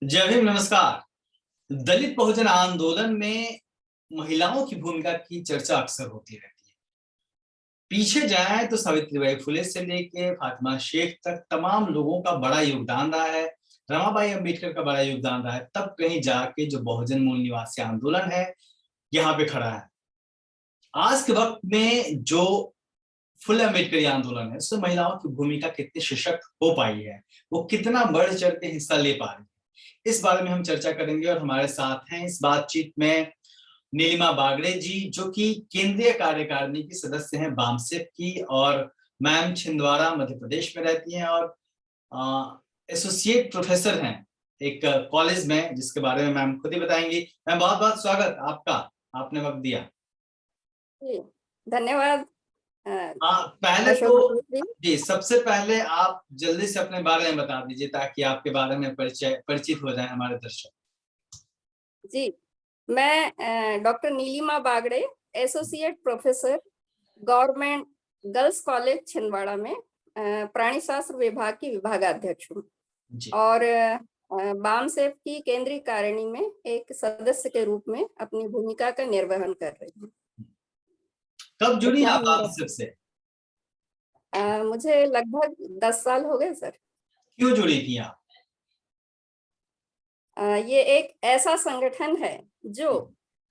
जय भीम, नमस्कार। दलित बहुजन आंदोलन में महिलाओं की भूमिका की चर्चा अक्सर होती रहती है। पीछे जाएं तो सावित्रीबाई फुले से लेके फातिमा शेख तक तमाम लोगों का बड़ा योगदान रहा है। रमाबाई अंबेडकर का बड़ा योगदान रहा है। तब कहीं जाके जो बहुजन मूल निवासी आंदोलन है यहाँ पे खड़ा है। आज के वक्त में जो फुले अम्बेडकरी आंदोलन है उसमें महिलाओं की भूमिका कितनी सशक्त हो पाई है, वो कितना बढ़ चढ़ के हिस्सा ले पा रही है, इस बारे में हम चर्चा करेंगे। और हमारे साथ हैं इस बातचीत में नीलिमा बागड़े जी, जो कि केंद्रीय कार्यकारिणी की सदस्य हैं बामसेप की, और मैम छिंदवाड़ा मध्य प्रदेश में रहती हैं और एसोसिएट प्रोफेसर हैं एक कॉलेज में, जिसके बारे में मैम खुद ही बताएंगी। मैम, बहुत बहुत स्वागत आपका, आपने वक्त दिया। धन्यवाद। पहले तो जी, सबसे पहले आप जल्दी से अपने बारे में बता दीजिए ताकि आपके बारे में परिचित हो जाए हमारे दर्शक। जी, मैं doctor Nilima Bagde, associate professor, government girls college Chhindwara में प्राणी शास्त्र विभाग की विभागाध्यक्ष हूँ और बामसेप की केंद्रीय कारिणी में एक सदस्य के रूप में अपनी भूमिका का निर्वहन कर रही हूँ। कब जुड़ी आप बामसेप से? मुझे लगभग 10 साल हो गए सर। क्यों जुड़ी थी आप? ये एक ऐसा संगठन है जो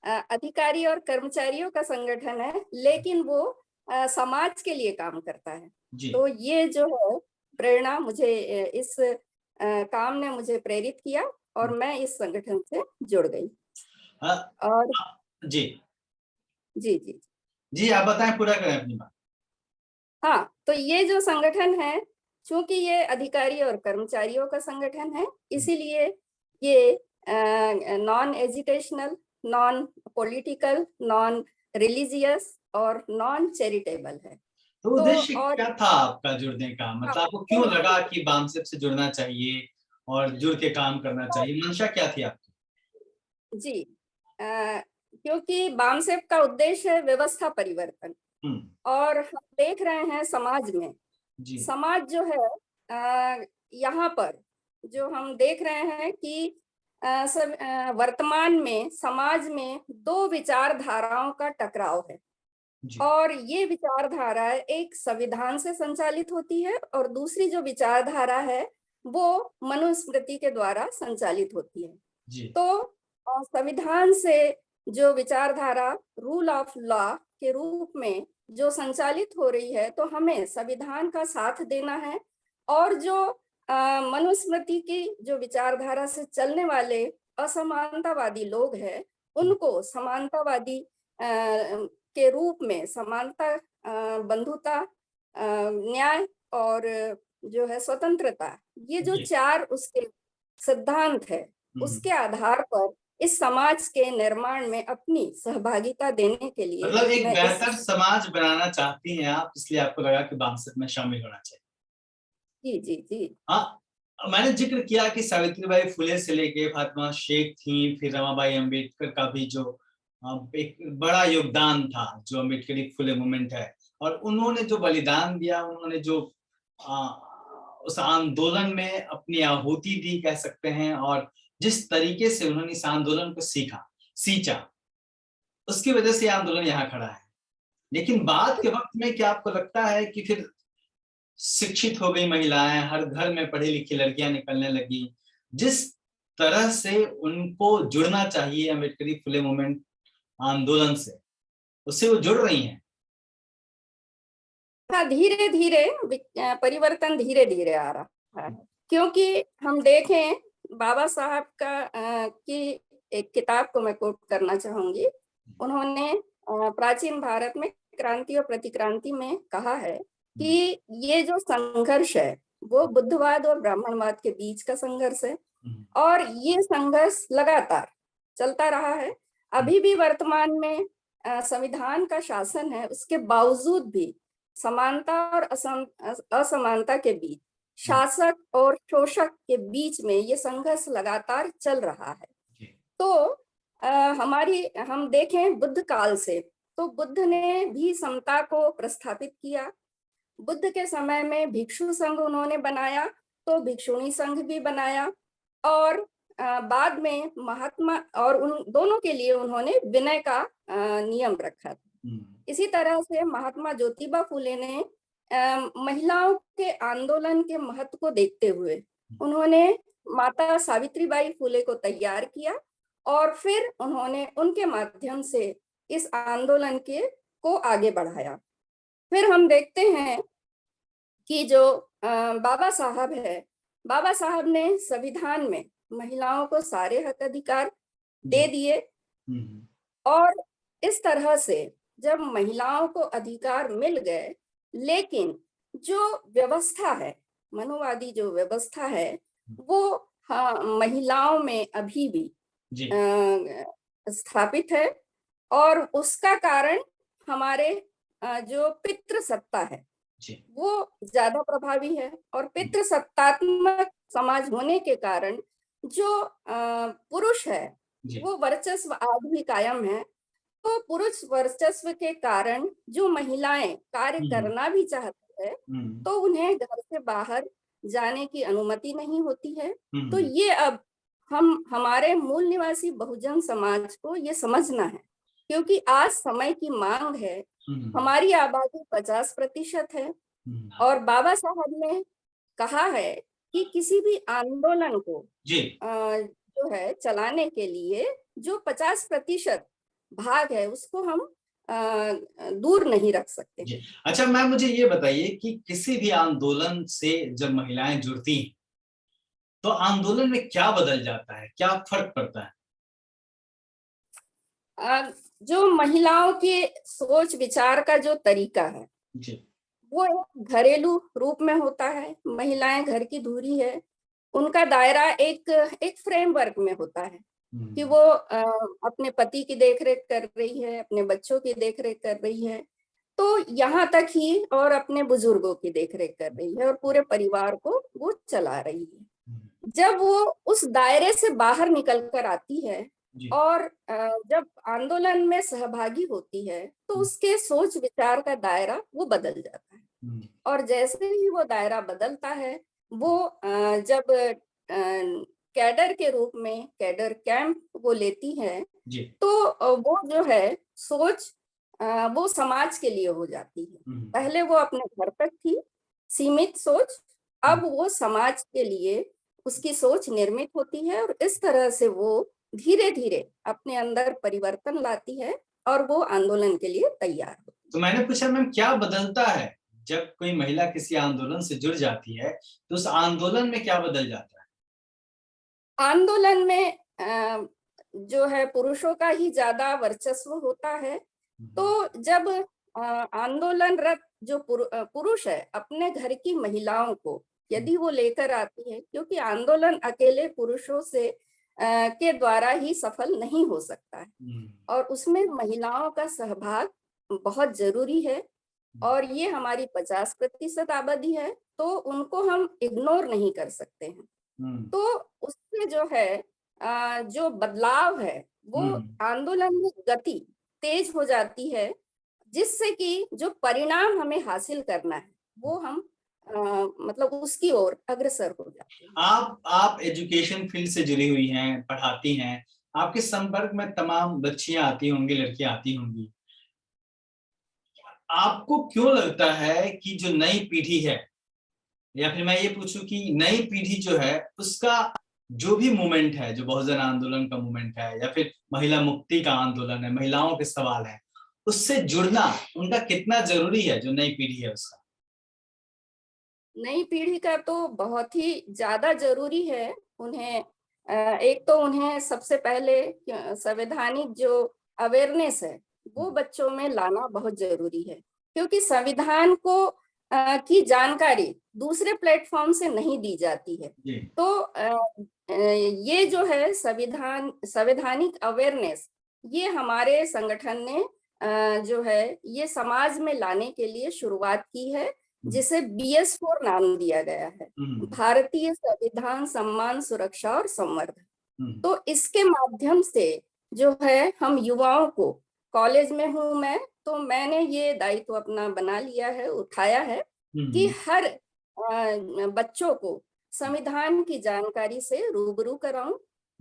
अधिकारी और कर्मचारियों का संगठन है, लेकिन वो समाज के लिए काम करता है। तो ये जो है प्रेरणा, मुझे इस काम ने मुझे प्रेरित किया और मैं इस संगठन से जुड़ गई। और जी जी जी जी आप बताएं, पूरा करें अपनी बात। हाँ, तो ये जो संगठन है, चूंकि ये अधिकारी और कर्मचारियों का संगठन है, इसीलिए ये non educational, non political, non religious और नॉन चैरिटेबल है। तो उद्देश्य क्या था आपका जुड़ने का? मतलब आपको क्यों लगा कि बामसेप से जुड़ना चाहिए और जुड़ के काम करना चाहिए? मंशा क्या थी आपकी? जी, क्योंकि बामसेप का उद्देश्य है व्यवस्था परिवर्तन, और हम देख रहे हैं समाज में, समाज जो है यहाँ पर जो हम देख रहे हैं कि वर्तमान में समाज में दो विचारधाराओं का टकराव है। और ये विचारधारा एक संविधान से संचालित होती है और दूसरी जो विचारधारा है वो मनुस्मृति के द्वारा संचालित होती है। तो संविधान से जो विचारधारा रूल ऑफ लॉ के रूप में जो संचालित हो रही है, तो हमें संविधान का साथ देना है। और जो मनुस्मृति की जो विचारधारा से चलने वाले असमानतावादी लोग हैं, उनको समानतावादी के रूप में समानता, बंधुता, न्याय और जो है स्वतंत्रता, ये जो चार उसके सिद्धांत है, उसके आधार पर इस समाज के निर्माण में अपनी सहभागिता देने के लिए, मतलब एक बेहतर समाज बनाना चाहती हैं आप, इसलिए आपको लगा कि बामसेप में शामिल होना चाहिए। जी जी जी हाँ, मैंने जिक्र किया कि सावित्रीबाई फुले से लेके फातिमा शेख थी, फिर रमाबाई अंबेडकर का भी जो एक बड़ा योगदान था, जो अम्बेडकरी फुले मूवमेंट है, और उन्होंने जो बलिदान दिया, उन्होंने जो उस आंदोलन में अपनी आहुति दी कह सकते हैं, और जिस तरीके से उन्होंने इस आंदोलन को सींचा, उसकी वजह से आंदोलन यहाँ खड़ा है। लेकिन बाद के वक्त में क्या आपको लगता है कि फिर शिक्षित हो गई महिलाएं, हर घर में पढ़ी लिखी लड़कियां निकलने लगी, जिस तरह से उनको जुड़ना चाहिए अम्बेडकरी फुले मूवमेंट आंदोलन से, उससे वो जुड़ रही हैं? हाँ, धीरे धीरे परिवर्तन धीरे धीरे आ रहा है। क्योंकि हम देखें, बाबा साहब का की एक किताब को मैं कोट करना चाहूंगी। उन्होंने प्राचीन भारत में क्रांति और प्रतिक्रांति में कहा है कि ये जो संघर्ष है वो बुद्धवाद और ब्राह्मणवाद के बीच का संघर्ष है, और ये संघर्ष लगातार चलता रहा है। अभी भी वर्तमान में संविधान का शासन है, उसके बावजूद भी समानता और असमानता के बीच, शासक और शोषक के बीच में ये संघर्ष लगातार चल रहा है। तो हम देखें बुद्ध काल से, तो बुद्ध ने भी समता को प्रस्थापित किया। बुद्ध के समय में भिक्षु संघ उन्होंने बनाया, तो भिक्षुणी संघ भी बनाया, और बाद में महात्मा और उन दोनों के लिए उन्होंने विनय का नियम रखा था। इसी तरह से महात्मा ज्योतिबा फुले ने महिलाओं के आंदोलन के महत्व को देखते हुए उन्होंने माता सावित्रीबाई फुले को तैयार किया और फिर उन्होंने उनके माध्यम से इस आंदोलन को आगे बढ़ाया। फिर हम देखते हैं कि जो बाबा साहब है, बाबा साहब ने संविधान में महिलाओं को सारे हक अधिकार दे दिए और इस तरह से जब महिलाओं को अधिकार मिल गए, लेकिन जो व्यवस्था है, मनुवादी जो व्यवस्था है, वो महिलाओं में अभी भी स्थापित है और उसका कारण हमारे जो पितृसत्ता है वो ज्यादा प्रभावी है। और पितृसत्तात्मक समाज होने के कारण जो पुरुष है वो वर्चस्व आज भी कायम है। तो पुरुष वर्चस्व के कारण जो महिलाएं कार्य करना भी चाहती है तो उन्हें घर से बाहर जाने की अनुमति नहीं होती है। तो ये अब हमारे मूल निवासी बहुजन समाज को ये समझना है, क्योंकि आज समय की मांग है, हमारी आबादी 50% है और बाबा साहब ने कहा है कि किसी भी आंदोलन को जो है चलाने के लिए जो 50% भाग है उसको हम दूर नहीं रख सकते। अच्छा मैम, मुझे ये बताइए कि किसी भी आंदोलन से जब महिलाएं जुड़ती हैं तो आंदोलन में क्या बदल जाता है, क्या फर्क पड़ता है? जो महिलाओं के सोच विचार का जो तरीका है वो एक घरेलू रूप में होता है। महिलाएं घर की धुरी है, उनका दायरा एक फ्रेमवर्क में होता है कि वो अपने पति की देखरेख कर रही है, अपने बच्चों की देखरेख कर रही है, तो यहाँ तक ही, और अपने बुजुर्गों की देखरेख कर रही है और पूरे परिवार को वो चला रही है। जब वो उस दायरे से बाहर निकल कर आती है और जब आंदोलन में सहभागी होती है तो उसके सोच विचार का दायरा वो बदल जाता है। और जैसे ही वो दायरा बदलता है, वो जब कैडर के रूप में कैडर कैंप वो लेती है तो वो जो है सोच वो समाज के लिए हो जाती है। पहले वो अपने घर तक थी सीमित सोच, अब वो समाज के लिए उसकी सोच निर्मित होती है और इस तरह से वो धीरे धीरे अपने अंदर परिवर्तन लाती है और वो आंदोलन के लिए तैयार होती है। तो मैंने पूछा मैम, क्या बदलता है जब कोई महिला किसी आंदोलन से जुड़ जाती है तो उस आंदोलन में क्या बदल जाता है? आंदोलन में जो है पुरुषों का ही ज्यादा वर्चस्व होता है। तो जब आंदोलनरत जो पुरुष है अपने घर की महिलाओं को यदि वो लेकर आती है, क्योंकि आंदोलन अकेले पुरुषों से के द्वारा ही सफल नहीं हो सकता है और उसमें महिलाओं का सहभाग बहुत जरूरी है और ये हमारी 50% आबादी है तो उनको हम इग्नोर नहीं कर सकते हैं। तो उससे जो है जो बदलाव है वो आंदोलन में गति तेज हो जाती है, जिससे कि जो परिणाम हमें हासिल करना है वो हम मतलब उसकी ओर अग्रसर हो जाते हैं। आप एजुकेशन फील्ड से जुड़ी हुई हैं, पढ़ाती हैं, आपके संपर्क में तमाम बच्चियां आती होंगी, लड़कियां आती होंगी। आपको क्यों लगता है कि जो नई पीढ़ी है, या फिर मैं ये पूछूं कि नई पीढ़ी जो है उसका जो भी मूवमेंट है, जो बहुजन आंदोलन का मूवमेंट है या फिर महिला मुक्ति का आंदोलन है, महिलाओं के सवाल है, उससे जुड़ना उनका कितना जरूरी है, जो नई पीढ़ी है उसका? नई पीढ़ी का तो बहुत ही ज्यादा जरूरी है। उन्हें एक तो उन्हें सबसे पहले संवैधानिक जो अवेयरनेस है वो बच्चों में लाना बहुत जरूरी है, क्योंकि संविधान को की जानकारी दूसरे प्लेटफॉर्म से नहीं दी जाती है। तो ये जो है संवैधानिक अवेयरनेस, ये हमारे संगठन ने जो है ये समाज में लाने के लिए शुरुआत की है, जिसे BS4 नाम दिया गया है, भारतीय संविधान सम्मान सुरक्षा और संवर्धन। तो इसके माध्यम से जो है हम युवाओं को, कॉलेज में हूं मैं तो मैंने ये दायित्व अपना बना लिया है, उठाया है कि हर बच्चों को संविधान की जानकारी से रूबरू कराऊं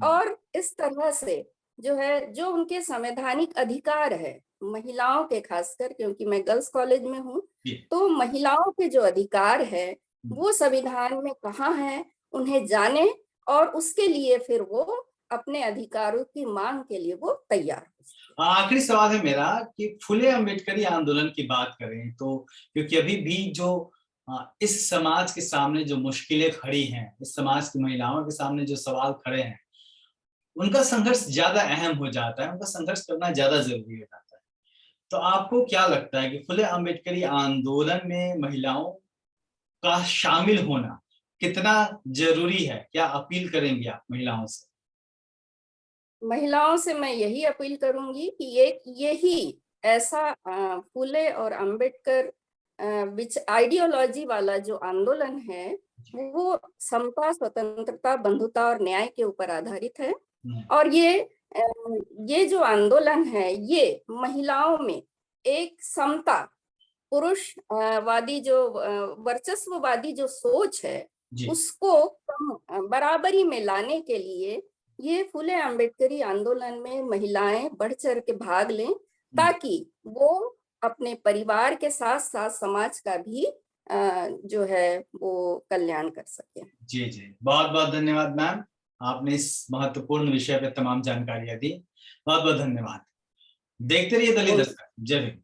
और इस तरह से जो है, जो उनके संवैधानिक अधिकार है महिलाओं के, खासकर क्योंकि मैं गर्ल्स कॉलेज में हूँ, तो महिलाओं के जो अधिकार है वो संविधान में कहाँ है उन्हें जाने, और उसके लिए फिर वो अपने अधिकारों की मांग के लिए वो तैयार हो। आखिरी सवाल है मेरा कि फुले अम्बेडकरी आंदोलन की बात करें तो, क्योंकि अभी भी जो इस समाज के सामने जो मुश्किलें खड़ी हैं, इस समाज की महिलाओं के सामने जो सवाल खड़े हैं, उनका संघर्ष ज्यादा अहम हो जाता है, उनका संघर्ष करना ज्यादा जरूरी हो जाता है। तो आपको क्या लगता है कि फुले अम्बेडकरी आंदोलन में महिलाओं का शामिल होना कितना जरूरी है? क्या अपील करेंगे आप महिलाओं से? महिलाओं से मैं यही अपील करूंगी कि यही ऐसा फुले और अंबेडकर आइडियोलॉजी वाला जो आंदोलन है वो समता, स्वतंत्रता, बंधुता और न्याय के ऊपर आधारित है। और ये जो आंदोलन है ये महिलाओं में एक समता, पुरुष वादी जो वर्चस्ववादी जो सोच है उसको बराबरी में लाने के लिए ये फुले अम्बेडकरी आंदोलन में महिलाएं बढ़ चढ़ के भाग लें, ताकि वो अपने परिवार के साथ साथ समाज का भी जो है वो कल्याण कर सके। जी जी, बहुत बहुत धन्यवाद मैम, आपने इस महत्वपूर्ण विषय पे तमाम जानकारियां दी। बहुत बहुत धन्यवाद। देखते रहिए दलित दस्तक। जय हिंद।